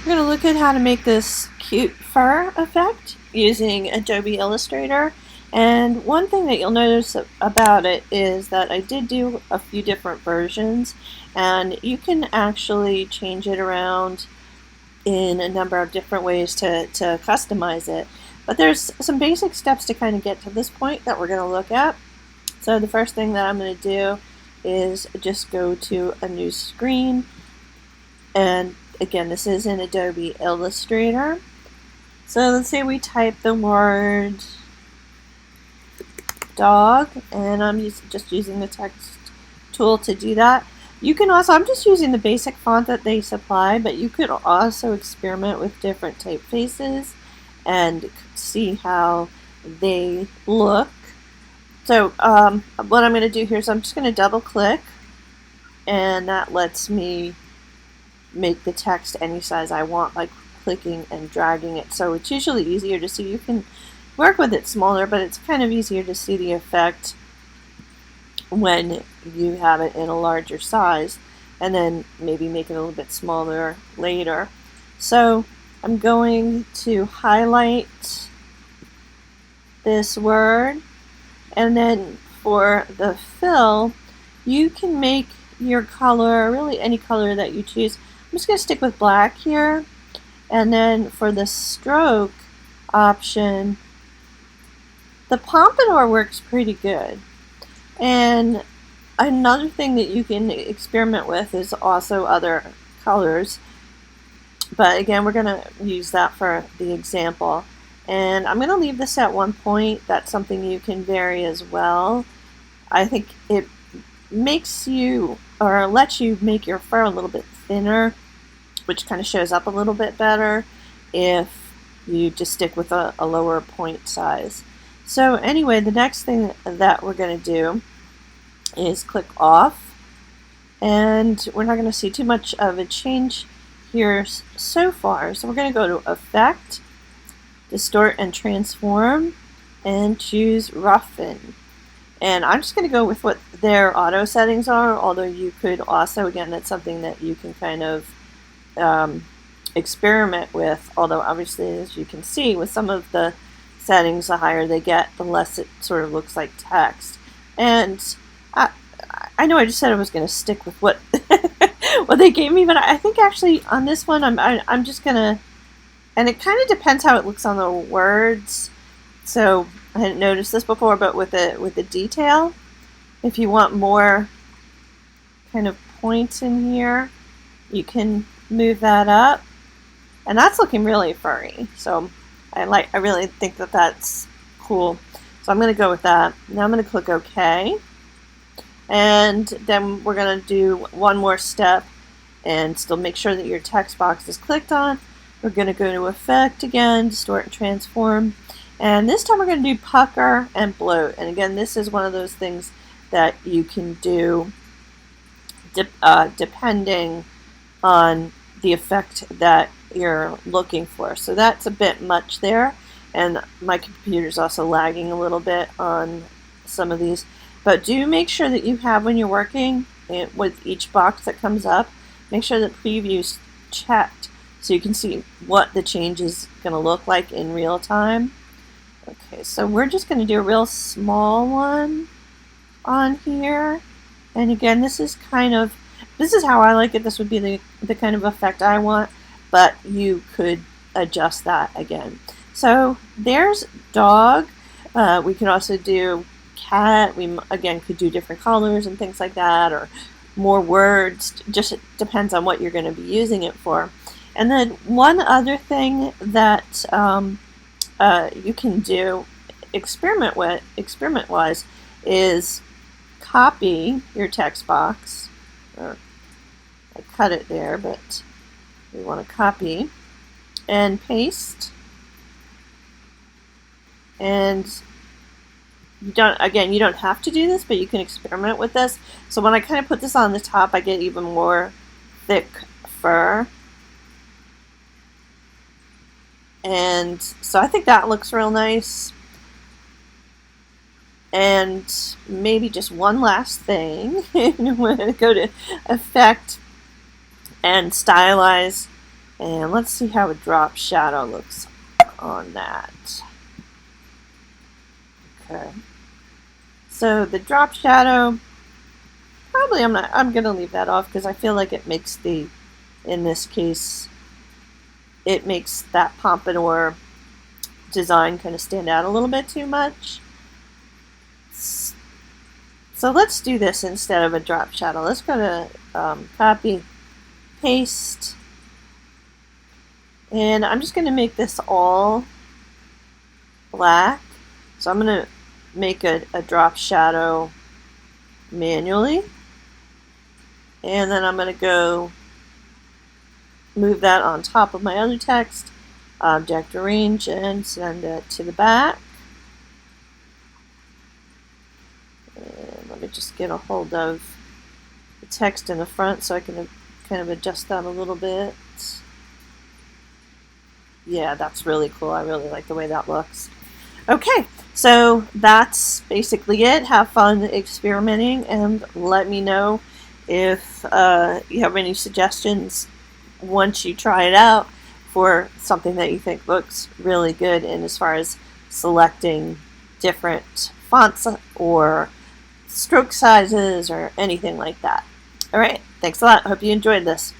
We're going to look at how to make this cute fur effect using Adobe Illustrator. And one thing that you'll notice about it is that I did do a few different versions, and you can actually change it around in a number of different ways to customize it. But there's some basic steps to kind of get to this point that we're going to look at. So the first thing that I'm going to do is just go to a new screen, and again, this is in Adobe Illustrator. So let's say we type the word dog, and I'm just using the text tool to do that. You can also, I'm just using the basic font that they supply, but you could also experiment with different typefaces and see how they look. So what I'm going to do here is I'm just going to double click, and that lets me make the text any size I want by clicking and dragging it. So it's usually easier to see. You can work with it smaller, but it's kind of easier to see the effect when you have it in a larger size, and then maybe make it a little bit smaller later. So I'm going to highlight this word, and then for the fill, you can make your color really any color that you choose. I'm just going to stick with black here, and then for the stroke option, the pompadour works pretty good. And another thing that you can experiment with is also other colors, but again, we're going to use that for the example. And I'm going to leave this at 1 point. That's something you can vary as well. I think it makes you, or lets you make your fur a little bit thinner, which kind of shows up a little bit better if you just stick with a lower point size. So anyway, the next thing that we're going to do is click off, and we're not going to see too much of a change here so far. So we're going to go to Effect, Distort and Transform, and choose Roughen. And I'm just going to go with what their auto settings are, although you could also, again, that's something that you can kind of experiment with, although obviously, as you can see, with some of the settings, the higher they get, the less it sort of looks like text. And I know I just said I was going to stick with what what they gave me, but I think actually on this one I'm just going to, and it kind of depends how it looks on the words. So I hadn't noticed this before, but with the detail, if you want more kind of points in here, you can move that up, and that's looking really furry. So I really think that that's cool. So I'm going to go with that. Now I'm going to click OK, and then we're going to do one more step and still make sure that your text box is clicked on. We're going to go to Effect again, Distort and Transform, and this time we're going to do Pucker and Bloat. And again, this is one of those things that you can do depending on the effect that you're looking for. So that's a bit much there, and my computer's also lagging a little bit on some of these. But do make sure that you have, when you're working with each box that comes up, make sure that preview's checked so you can see what the change is going to look like in real time. Okay, so we're just going to do a real small one on here, and again, this is how I like it. This would be the kind of effect I want, but you could adjust that again. So there's dog. We could also do cat. We again could do different colors and things like that, or more words. Just depends on what you're going to be using it for. And then one other thing that you can do experiment-wise is copy your text box. Or I cut it there, but we want to copy and paste. And you don't have to do this, but you can experiment with this. So when I kind of put this on the top, I get even more thick fur. And so I think that looks real nice. And maybe just one last thing. I'm going to go to Effect and Stylize And let's see how a drop shadow looks on that. Okay. So the drop shadow, probably I'm gonna leave that off because I feel like it makes in this case, it makes that pompadour design kind of stand out a little bit too much. So let's do this instead of a drop shadow. Let's go to copy, paste, and I'm just going to make this all black. So I'm going to make a drop shadow manually, and then I'm going to go move that on top of my other text, object arrange, and send it to the back. And let me just get a hold of the text in the front so I can kind of adjust that a little bit. Yeah, that's really cool. I really like the way that looks. Okay, so that's basically it. Have fun experimenting and let me know if you have any suggestions once you try it out for something that you think looks really good, and as far as selecting different fonts or stroke sizes or anything like that. All right, thanks a lot. Hope you enjoyed this.